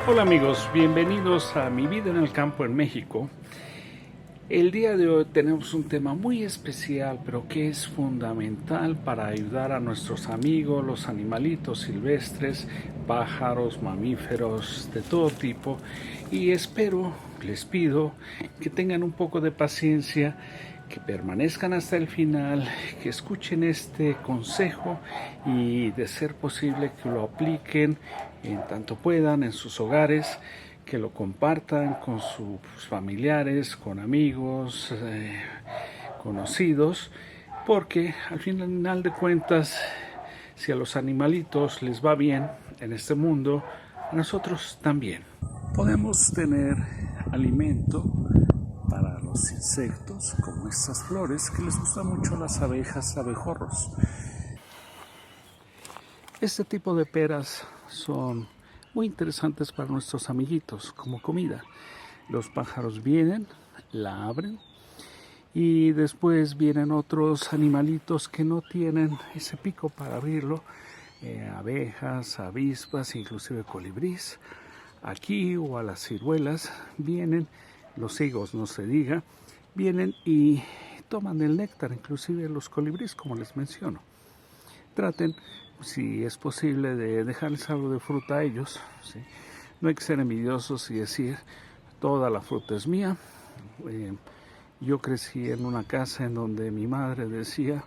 Hola amigos, bienvenidos a Mi Vida en el Campo en México. El día de hoy tenemos un tema muy especial, pero que es fundamental para ayudar a nuestros amigos, los animalitos silvestres, pájaros, mamíferos, de todo tipo. Y les pido que tengan un poco de paciencia, que permanezcan hasta el final, que escuchen este consejo y, de ser posible, que lo apliquen en tanto puedan en sus hogares, que lo compartan con sus familiares, con amigos, conocidos, porque al final de cuentas, si a los animalitos les va bien en este mundo, a nosotros también. Podemos tener alimento para los insectos, como estas flores que les gustan mucho a las abejas, abejorros. Este tipo de peras son muy interesantes para nuestros amiguitos como comida. Los pájaros vienen, la abren y después vienen otros animalitos que no tienen ese pico para abrirlo, abejas, avispas, inclusive colibrís. Aquí, o a las ciruelas, vienen, los higos no se diga, vienen y toman el néctar, inclusive los colibrís, como les menciono. Traten, si es posible, de dejarles algo de fruta a ellos, ¿sí? No hay que ser envidiosos y decir toda la fruta es mía. Yo crecí en una casa en donde mi madre decía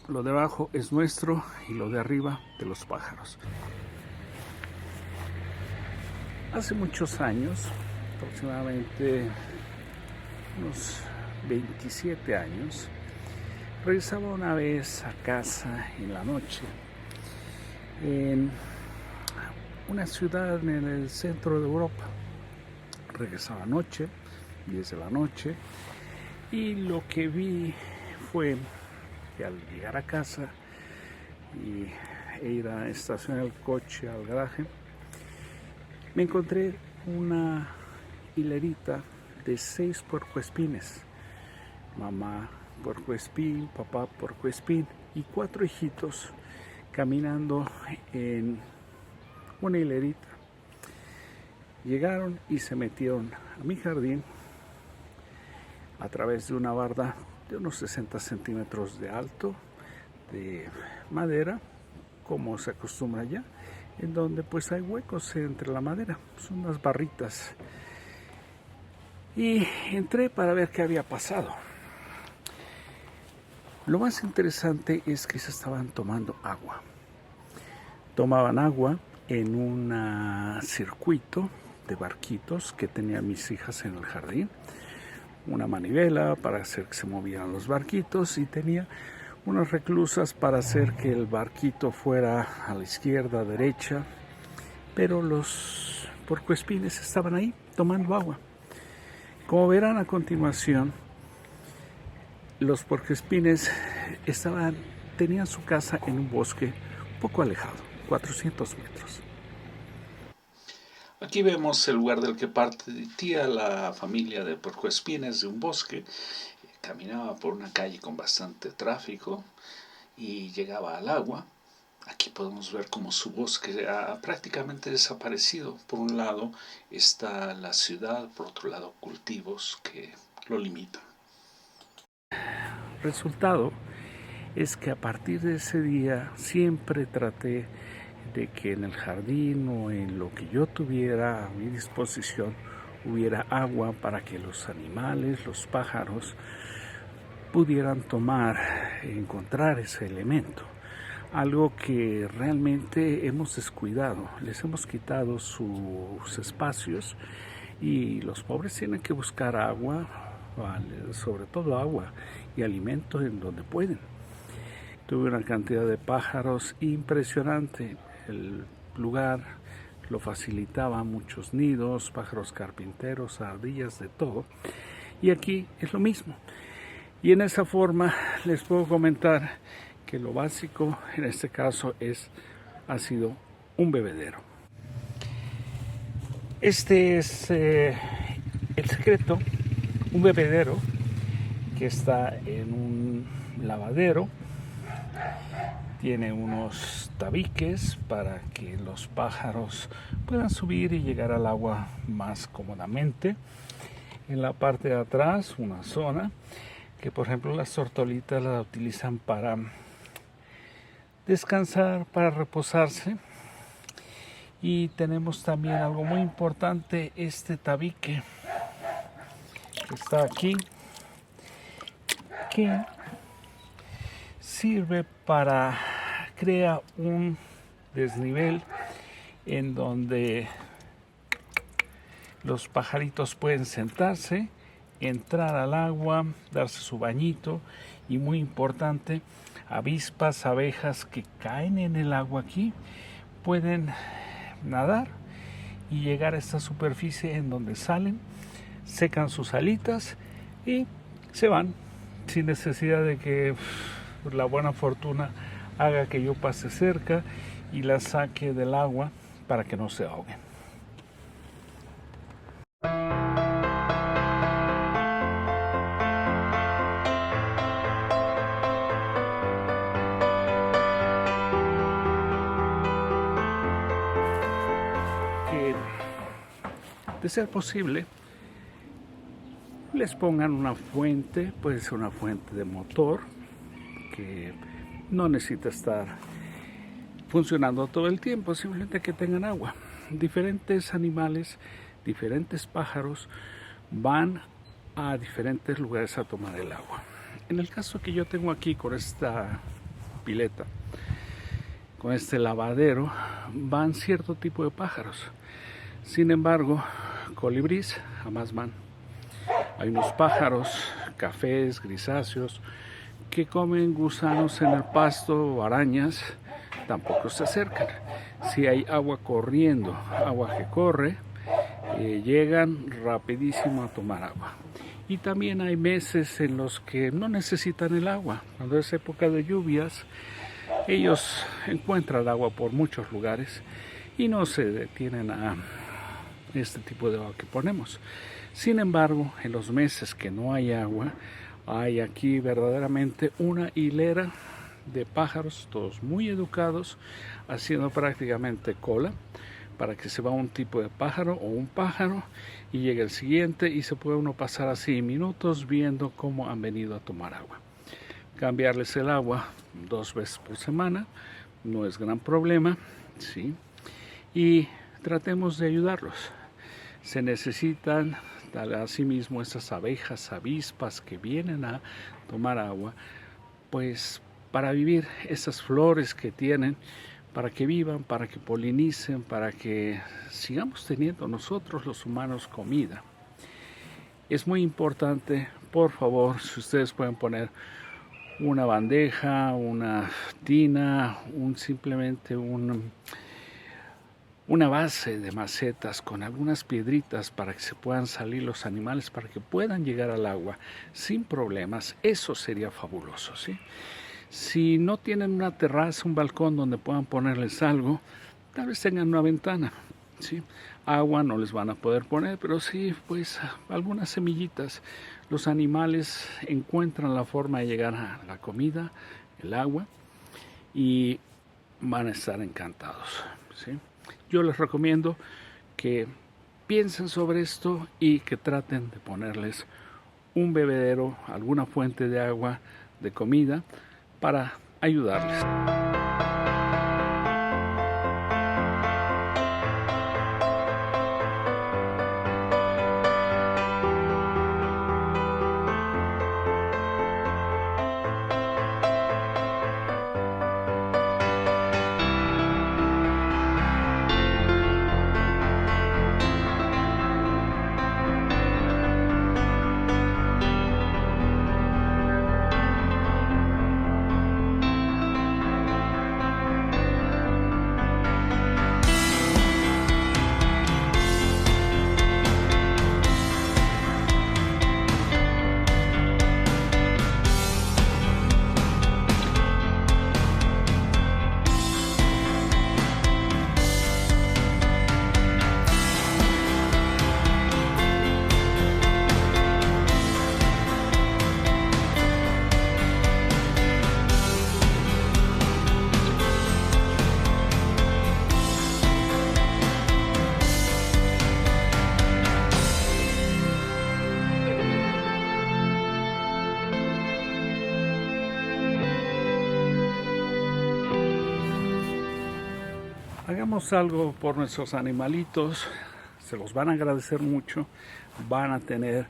lo de abajo es nuestro y lo de arriba de los pájaros. Hace muchos años, aproximadamente unos 27 años, regresaba una vez a casa en la noche, en una ciudad en el centro de Europa. Regresaba anoche, 10 de la noche, y lo que vi fue que al llegar a casa e ir a estacionar el coche al garaje, me encontré una hilerita de 6 puercoespines. Mamá puercoespín, papá puercoespín y 4 hijitos caminando en una hilerita. Llegaron y se metieron a mi jardín a través de una barda de unos 60 centímetros de alto, de madera, como se acostumbra allá, en donde pues hay huecos entre la madera, son unas barritas. Y entré para ver qué había pasado. Lo más interesante es que se estaban tomando agua. Tomaban agua en un circuito de barquitos que tenían mis hijas en el jardín, una manivela para hacer que se movieran los barquitos y tenía unas reclusas para hacer que el barquito fuera a la izquierda, derecha, pero los puercoespines estaban ahí tomando agua. Como verán a continuación, los puercoespines tenían su casa en un bosque un poco alejado, 400 metros. Aquí vemos el lugar del que partía la familia de puercoespines de un bosque. Caminaba por una calle con bastante tráfico y llegaba al agua. Aquí podemos ver cómo su bosque ha prácticamente desaparecido. Por un lado está la ciudad, por otro lado cultivos que lo limitan. Resultado es que a partir de ese día siempre traté de que en el jardín o en lo que yo tuviera a mi disposición hubiera agua para que los animales, los pájaros, pudieran encontrar ese elemento. Algo que realmente hemos descuidado, les hemos quitado sus espacios y los pobres tienen que buscar agua, sobre todo agua y alimento en donde pueden. Tuve una cantidad de pájaros impresionante. El lugar lo facilitaba muchos nidos, pájaros carpinteros, ardillas, de todo. Y aquí es lo mismo. Y en esa forma les puedo comentar que lo básico en este caso ha sido un bebedero. Este es el secreto, un bebedero que está en un lavadero. Tiene unos tabiques para que los pájaros puedan subir y llegar al agua más cómodamente. En la parte de atrás, una zona que, por ejemplo, las tortolitas la utilizan para descansar, para reposarse. Y tenemos también algo muy importante, este tabique que está aquí, que sirve para crear un desnivel en donde los pajaritos pueden sentarse, entrar al agua, darse su bañito y, muy importante, avispas, abejas que caen en el agua aquí pueden nadar y llegar a esta superficie en donde salen, secan sus alitas y se van sin necesidad de que la buena fortuna haga que yo pase cerca y la saque del agua para que no se ahoguen. Que, de ser posible, les pongan una fuente, puede ser una fuente de motor que no necesita estar funcionando todo el tiempo, simplemente que tengan agua. Diferentes animales, diferentes pájaros van a diferentes lugares a tomar el agua. En el caso que yo tengo aquí con esta pileta, con este lavadero, van cierto tipo de pájaros. Sin embargo, colibríes jamás van. Hay unos pájaros, cafés, grisáceos, que comen gusanos en el pasto o arañas, tampoco se acercan. Si hay agua corriendo, agua que corre, llegan rapidísimo a tomar agua. Y también hay meses en los que no necesitan el agua. Cuando es época de lluvias, ellos encuentran agua por muchos lugares y no se detienen a este tipo de agua que ponemos. Sin embargo, en los meses que no hay agua, hay aquí verdaderamente una hilera de pájaros, todos muy educados, haciendo prácticamente cola para que se va un tipo de pájaro o un pájaro y llegue el siguiente, y se puede uno pasar así minutos viendo cómo han venido a tomar agua. Cambiarles el agua 2 veces por semana no es gran problema, ¿sí? Y tratemos de ayudarlos. Se necesitan asimismo esas abejas, avispas que vienen a tomar agua, pues para vivir esas flores que tienen, para que vivan, para que polinicen, para que sigamos teniendo nosotros los humanos comida. Es muy importante, por favor, si ustedes pueden poner una bandeja, una tina, simplemente una base de macetas con algunas piedritas para que se puedan salir los animales, para que puedan llegar al agua sin problemas, eso sería fabuloso, ¿sí? Si no tienen una terraza, un balcón donde puedan ponerles algo, tal vez tengan una ventana, ¿sí? Agua no les van a poder poner, pero sí, pues algunas semillitas. Los animales encuentran la forma de llegar a la comida, el agua, y van a estar encantados, ¿sí? Yo les recomiendo que piensen sobre esto y que traten de ponerles un bebedero, alguna fuente de agua, de comida, para ayudarles. Hagamos algo por nuestros animalitos, se los van a agradecer mucho, van a tener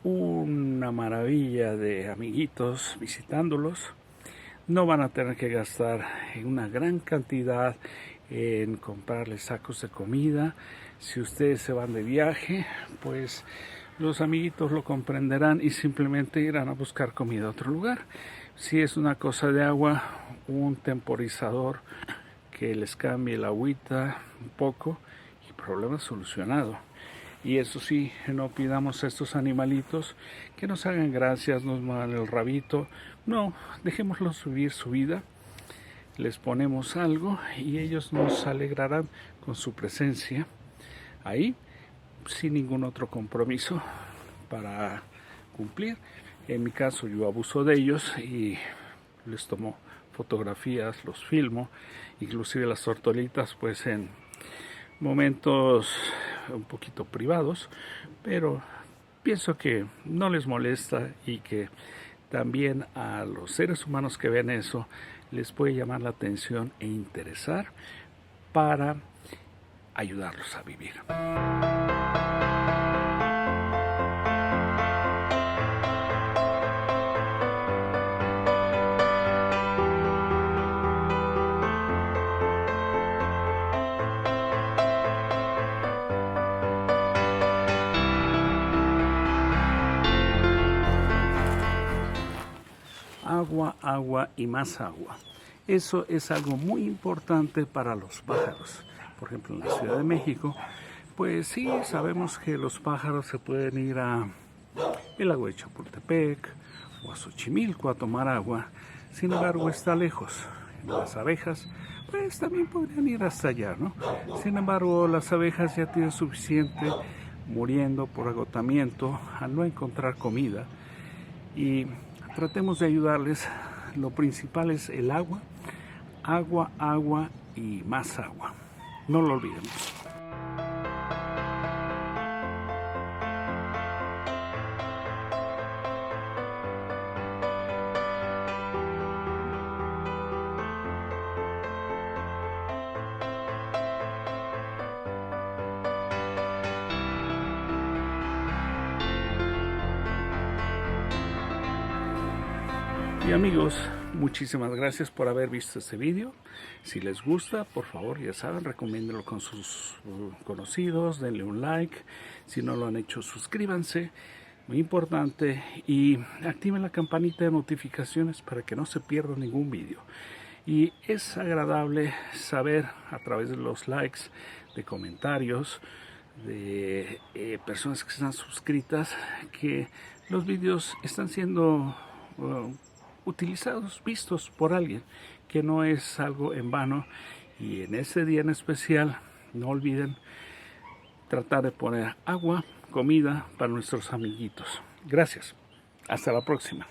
una maravilla de amiguitos visitándolos, no van a tener que gastar una gran cantidad en comprarles sacos de comida. Si ustedes se van de viaje, pues los amiguitos lo comprenderán y simplemente irán a buscar comida a otro lugar. Si es una cosa de agua, un temporizador que les cambie el agüita un poco y problema solucionado. Y eso sí, no pidamos a estos animalitos que nos hagan gracias, nos muevan el rabito. No, dejémoslos vivir su vida. Les ponemos algo y ellos nos alegrarán con su presencia ahí, sin ningún otro compromiso para cumplir. En mi caso yo abuso de ellos y les tomo fotografías, los filmo, inclusive las tortolitas pues en momentos un poquito privados, pero pienso que no les molesta y que también a los seres humanos que ven eso les puede llamar la atención e interesar para ayudarlos a vivir. Agua, agua y más agua. Eso es algo muy importante para los pájaros. Por ejemplo, en la Ciudad de México, pues sí, sabemos que los pájaros se pueden ir a el lago de Chapultepec o a Xochimilco a tomar agua. Sin embargo, está lejos. Las abejas, pues también podrían ir hasta allá, ¿no? Sin embargo, las abejas ya tienen suficiente muriendo por agotamiento al no encontrar comida. Y tratemos de ayudarles. Lo principal es el agua, agua, agua y más agua. No lo olvidemos. Y amigos, muchísimas gracias por haber visto este vídeo. Si les gusta, por favor, ya saben, recomiéndenlo con sus conocidos, denle un like. Si no lo han hecho, suscríbanse, muy importante. Y activen la campanita de notificaciones para que no se pierda ningún vídeo. Y es agradable saber a través de los likes, de comentarios, de personas que están suscritas, que los vídeos están siendo utilizados, vistos por alguien, que no es algo en vano. Y en ese día en especial, no olviden tratar de poner agua, comida para nuestros amiguitos. Gracias. Hasta la próxima.